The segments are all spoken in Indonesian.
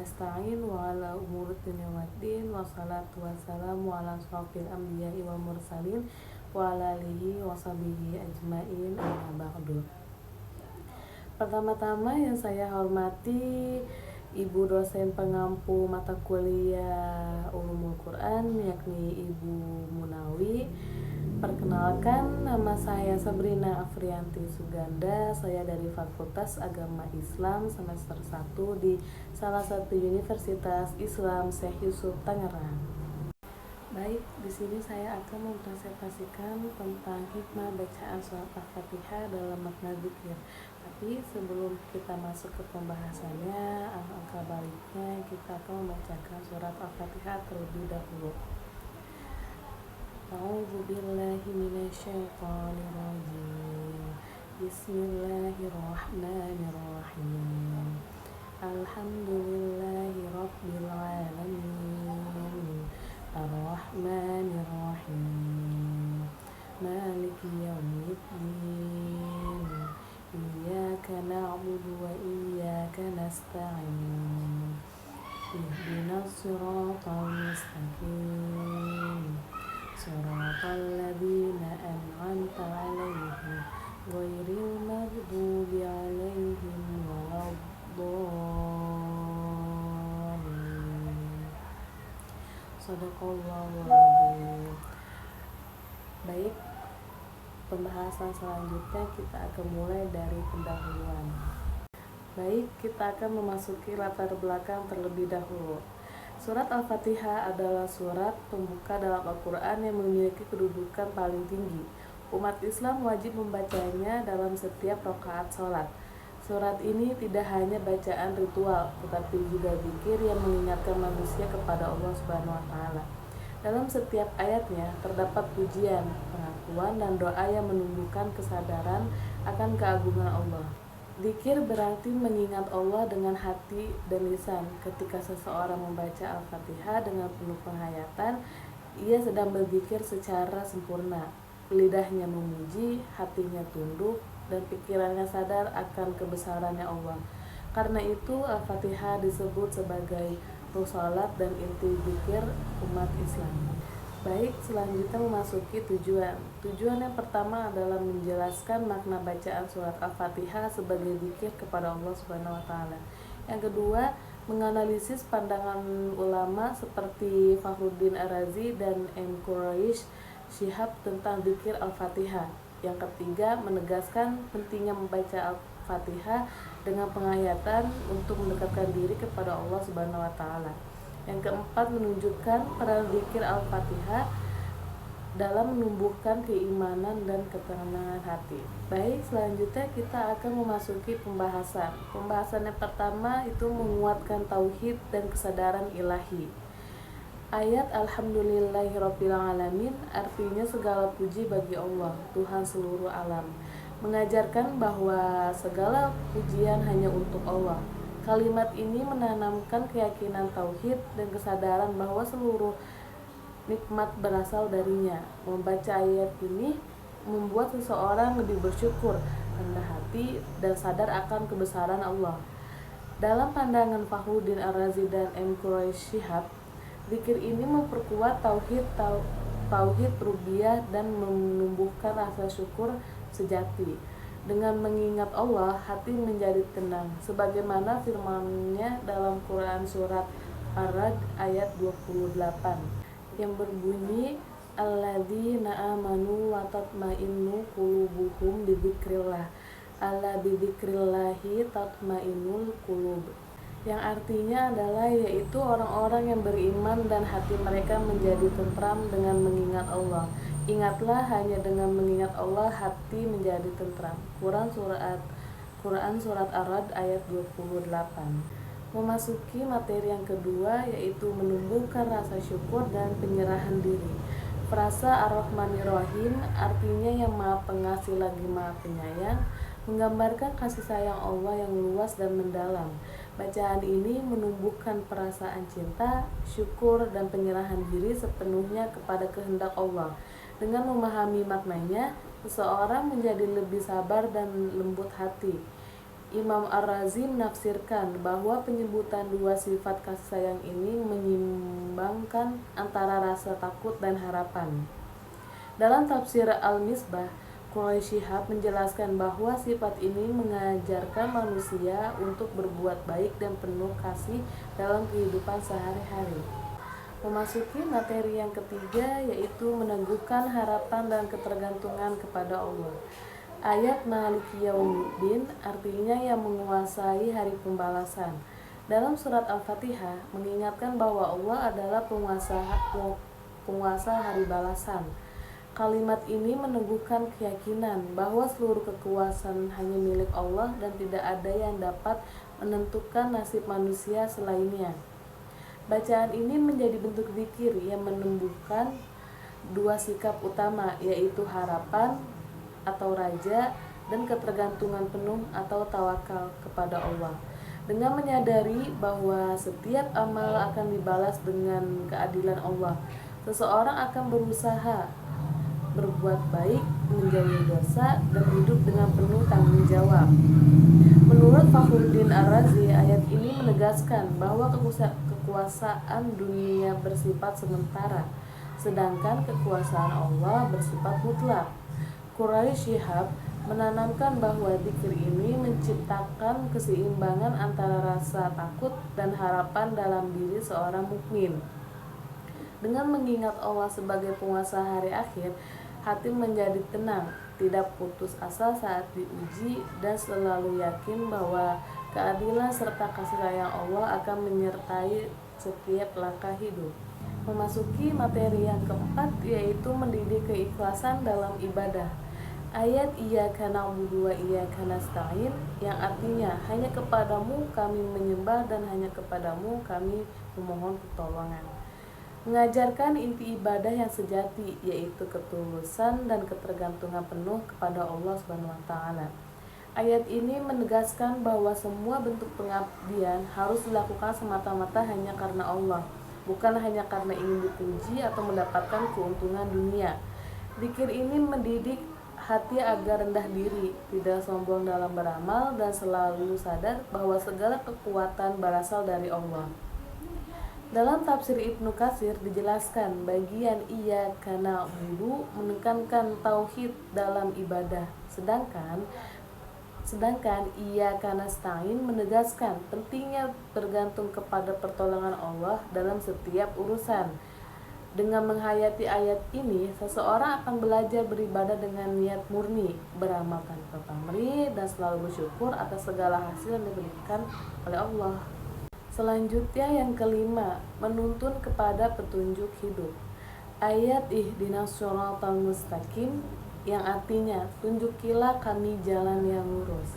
nasta'in wa ala umuri dunya waddin wassalatu wassalamu ala asrofil anbiya'i wal mursalin wa ala alihi wa sahbihi ajmain amma ba'du. Pertama-tama yang saya hormati Ibu dosen pengampu mata kuliah Ulumul Quran, yakni Ibu Munawi. Perkenalkan, nama saya Sabrina Afrianti Suganda. Saya dari Fakultas Agama Islam semester 1 di salah satu Universitas Islam Syekh Yusuf Tangerang. Baik, di sini saya akan mempresentasikan tentang hikmah bacaan surat Al-Fatihah dalam makna zikir. Tapi sebelum kita masuk ke pembahasannya, alangkah baiknya kita akan membacakan surat Al-Fatihah terlebih dahulu. A'udzu billahi minasyaitonir rajim. Bismillahirrahmanirrahim. Alhamdulillahi rabbil alamin. Ar-Rahmanir Rahim. Maliki yaumiddin. Iyyaka na'budu wa iyyaka nasta'in. Ihdinas siratal mustaqim. Siratal ladzina an'amta 'alaihim ghairil maghdubi 'alaihim waladdallin. Shadaqallahul adzim. Baik, pembahasan selanjutnya kita akan mulai dari pendahuluan. Baik, kita akan memasuki latar belakang terlebih dahulu. Surat Al-Fatihah adalah surat pembuka dalam Al-Quran yang memiliki kedudukan paling tinggi. Umat Islam wajib membacanya dalam setiap rakaat sholat. Surat ini tidak hanya bacaan ritual, tetapi juga zikir yang mengingatkan manusia kepada Allah Subhanahu wa Ta'ala. Dalam setiap ayatnya terdapat pujian, pengakuan, dan doa yang menumbuhkan kesadaran akan keagungan Allah. Dzikir berarti mengingat Allah dengan hati dan lisan. Ketika seseorang membaca Al-Fatihah dengan penuh penghayatan, ia sedang berzikir secara sempurna. Lidahnya memuji, hatinya tunduk, dan pikirannya sadar akan kebesarannya Allah. Karena itu Al-Fatihah disebut sebagai ruh salat dan inti dzikir umat Islam. Baik, selanjutnya memasuki tujuan. Tujuan yang pertama adalah menjelaskan makna bacaan surat Al-Fatihah sebagai zikir kepada Allah Subhanahu wa Ta'ala. Yang kedua, menganalisis pandangan ulama seperti Fakhruddin Ar-Razi dan M. Quraish Shihab tentang zikir Al-Fatihah. Yang ketiga, menegaskan pentingnya membaca Al-Fatihah dengan penghayatan untuk mendekatkan diri kepada Allah Subhanahu wa Ta'ala. Yang keempat, menunjukkan peran zikir Al-Fatihah dalam menumbuhkan keimanan dan ketenangan hati. Baik, selanjutnya kita akan memasuki pembahasan. Pembahasan yang pertama itu menguatkan tauhid dan kesadaran ilahi. Ayat Alhamdulillahirabbil alamin artinya segala puji bagi Allah, Tuhan seluruh alam. Mengajarkan bahwa segala pujian hanya untuk Allah. Kalimat ini menanamkan keyakinan tauhid dan kesadaran bahwa seluruh nikmat berasal darinya. Membaca ayat ini membuat seseorang lebih bersyukur, rendah hati, dan sadar akan kebesaran Allah. Dalam pandangan Fakhruddin Ar-Razi dan M. Quraish Shihab, zikir ini memperkuat tauhid rububiyah dan menumbuhkan rasa syukur sejati. Dengan mengingat Allah, hati menjadi tenang, sebagaimana firman-Nya dalam Quran surat Ar-Ra'd ayat 28 yang berbunyi, alladzina amanu wa tatma'innu qulubuhum bidzikrillah, ala bidzikrillahi tatma'innul qulub. Yang artinya adalah yaitu orang-orang yang beriman dan hati mereka menjadi tentram dengan mengingat Allah. Ingatlah, hanya dengan mengingat Allah hati menjadi tentram. Quran surat Ar-Ra'd ayat 28. Memasuki materi yang kedua, yaitu menumbuhkan rasa syukur dan penyerahan diri. Frasa Ar-Rahmanir Rahim artinya yang Maha Pengasih lagi Maha Penyayang, menggambarkan kasih sayang Allah yang luas dan mendalam. Bacaan ini menumbuhkan perasaan cinta, syukur, dan penyerahan diri sepenuhnya kepada kehendak Allah. Dengan memahami maknanya, seseorang menjadi lebih sabar dan lembut hati. Imam Ar-Razi menafsirkan bahwa penyebutan dua sifat kasih sayang ini menyimbangkan antara rasa takut dan harapan. Dalam tafsir Al-Misbah, Quraisy Shihab menjelaskan bahwa sifat ini mengajarkan manusia untuk berbuat baik dan penuh kasih dalam kehidupan sehari-hari. Memasuki materi yang ketiga, yaitu meneguhkan harapan dan ketergantungan kepada Allah. Ayat Maliki Yaumiddin artinya yang menguasai hari pembalasan. Dalam surat Al-Fatihah mengingatkan bahwa Allah adalah penguasa hari balasan. Kalimat ini meneguhkan keyakinan bahwa seluruh kekuasaan hanya milik Allah dan tidak ada yang dapat menentukan nasib manusia selainnya. Bacaan ini menjadi bentuk zikir yang menumbuhkan dua sikap utama, yaitu harapan atau raja dan ketergantungan penuh atau tawakal kepada Allah. Dengan menyadari bahwa setiap amal akan dibalas dengan keadilan Allah, seseorang akan berusaha berbuat baik, menjauhi dosa, dan hidup dengan penuh tanggung jawab. Menurut Fakhruddin Ar-Razi, ayat ini menegaskan bahwa kekuasaan dunia bersifat sementara, sedangkan kekuasaan Allah bersifat mutlak. Quraisy Shihab menanamkan bahwa zikir ini menciptakan keseimbangan antara rasa takut dan harapan dalam diri seorang mukmin. Dengan mengingat Allah sebagai penguasa hari akhir, hati menjadi tenang, tidak putus asa saat diuji, dan selalu yakin bahwa keadilan serta kasih sayang Allah akan menyertai setiap langkah hidup. Memasuki materi yang keempat, yaitu mendidik keikhlasan dalam ibadah. Ayat Iyyaka na'budu wa iyyaka nasta'in yang artinya hanya kepadamu kami menyembah dan hanya kepadamu kami memohon pertolongan, mengajarkan inti ibadah yang sejati, yaitu ketulusan dan ketergantungan penuh kepada Allah SWT. Ayat ini menegaskan bahwa semua bentuk pengabdian harus dilakukan semata-mata hanya karena Allah, bukan hanya karena ingin dipuji atau mendapatkan keuntungan dunia. Zikir ini mendidik hati agar rendah diri, tidak sombong dalam beramal, dan selalu sadar bahwa segala kekuatan berasal dari Allah. Dalam tafsir Ibnu Katsir dijelaskan bagian Iyyaka na'budu menekankan tauhid dalam ibadah, sedangkan Iyyaka nasta'in menegaskan pentingnya bergantung kepada pertolongan Allah dalam setiap urusan. Dengan menghayati ayat ini, seseorang akan belajar beribadah dengan niat murni, beramal tanpa pamrih, dan selalu bersyukur atas segala hasil yang diberikan oleh Allah. Selanjutnya yang kelima, menuntun kepada petunjuk hidup. Ayat Ihdinas Shiratal Mustaqim yang artinya tunjukilah kami jalan yang lurus,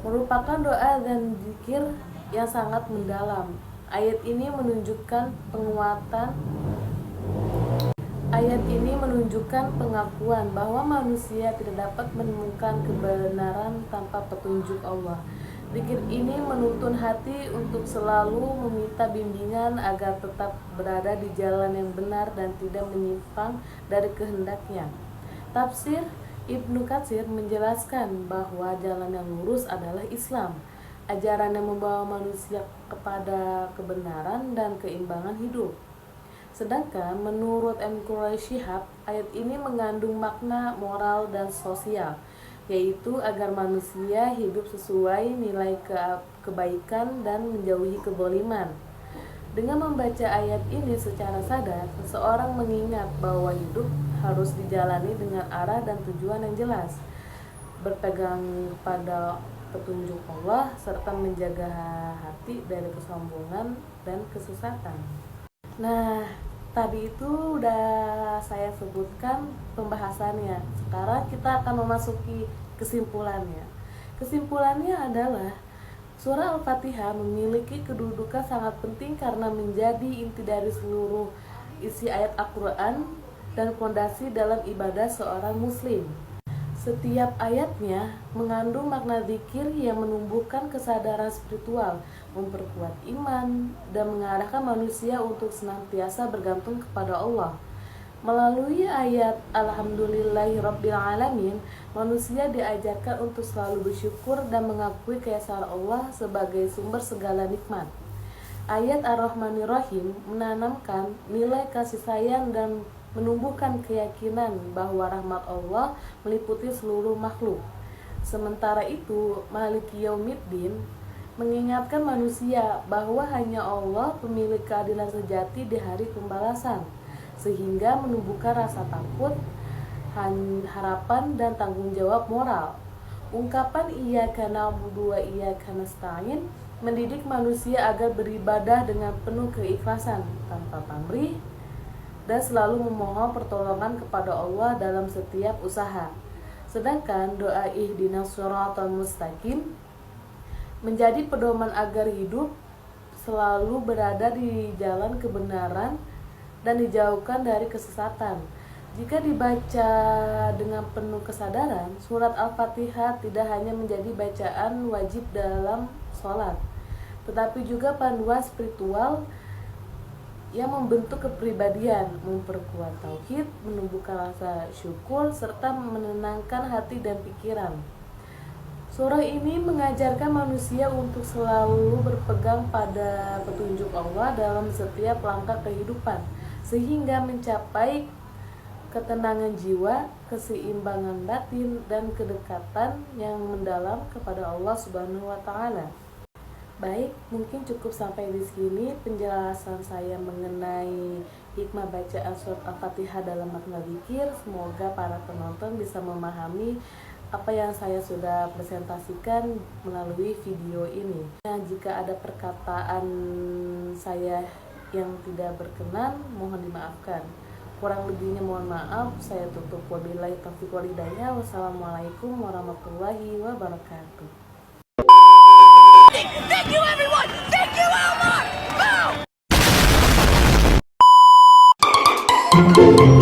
merupakan doa dan zikir yang sangat mendalam. Ayat ini menunjukkan pengakuan bahwa manusia tidak dapat menemukan kebenaran tanpa petunjuk Allah. Zikir ini menuntun hati untuk selalu meminta bimbingan agar tetap berada di jalan yang benar dan tidak menyimpang dari kehendaknya. Tafsir Ibnu Katsir menjelaskan bahwa jalan yang lurus adalah Islam, ajaran yang membawa manusia kepada kebenaran dan keimbangan hidup. Sedangkan menurut Quraisy Shihab, ayat ini mengandung makna moral dan sosial, yaitu agar manusia hidup sesuai nilai kebaikan dan menjauhi kezaliman. Dengan membaca ayat ini secara sadar, seseorang mengingat bahwa hidup harus dijalani dengan arah dan tujuan yang jelas, berpegang pada petunjuk Allah, serta menjaga hati dari kesombongan dan kesesatan. Nah, tadi itu udah saya sebutkan pembahasannya. Sekarang kita akan memasuki kesimpulannya. Kesimpulannya adalah surah Al-Fatihah memiliki kedudukan sangat penting karena menjadi inti dari seluruh isi ayat Al-Quran dan fondasi dalam ibadah seorang muslim. Setiap ayatnya mengandung makna zikir yang menumbuhkan kesadaran spiritual, memperkuat iman, dan mengarahkan manusia untuk senantiasa bergantung kepada Allah. Melalui ayat Alhamdulillahirrabbilalamin, manusia diajarkan untuk selalu bersyukur dan mengakui keesaan Allah sebagai sumber segala nikmat. Ayat Ar-Rahmanir-Rahim menanamkan nilai kasih sayang dan menumbuhkan keyakinan bahwa rahmat Allah meliputi seluruh makhluk. Sementara itu, Maliki Yaumiddin mengingatkan manusia bahwa hanya Allah pemilik keadilan sejati di hari pembalasan, sehingga menumbuhkan rasa takut, harapan, dan tanggung jawab moral. Ungkapan iyyaka na'budu wa iyyaka nasta'in mendidik manusia agar beribadah dengan penuh keikhlasan, tanpa pamrih, dan selalu memohon pertolongan kepada Allah dalam setiap usaha. Sedangkan doa ihdinas shiratal mustaqim menjadi pedoman agar hidup selalu berada di jalan kebenaran dan dijauhkan dari kesesatan. Jika dibaca dengan penuh kesadaran, surat Al-Fatihah tidak hanya menjadi bacaan wajib dalam sholat, tetapi juga panduan spiritual yang membentuk kepribadian, memperkuat tauhid, menumbuhkan rasa syukur, serta menenangkan hati dan pikiran. Surah ini mengajarkan manusia untuk selalu berpegang pada petunjuk Allah dalam setiap langkah kehidupan, sehingga mencapai ketenangan jiwa, keseimbangan batin, dan kedekatan yang mendalam kepada Allah Subhanahu wa Ta'ala. Baik, mungkin cukup sampai di sini penjelasan saya mengenai hikmah bacaan surat Al-Fatihah dalam makna zikir. Semoga para penonton bisa memahami apa yang saya sudah presentasikan melalui video ini. Nah, jika ada perkataan saya yang tidak berkenan, mohon dimaafkan. Kurang lebihnya mohon maaf. Saya tutup. Wabillahi taufiq wal hidayah. Wassalamualaikum warahmatullahi wabarakatuh. Thank you, everyone! Thank you, Elmar! Boom!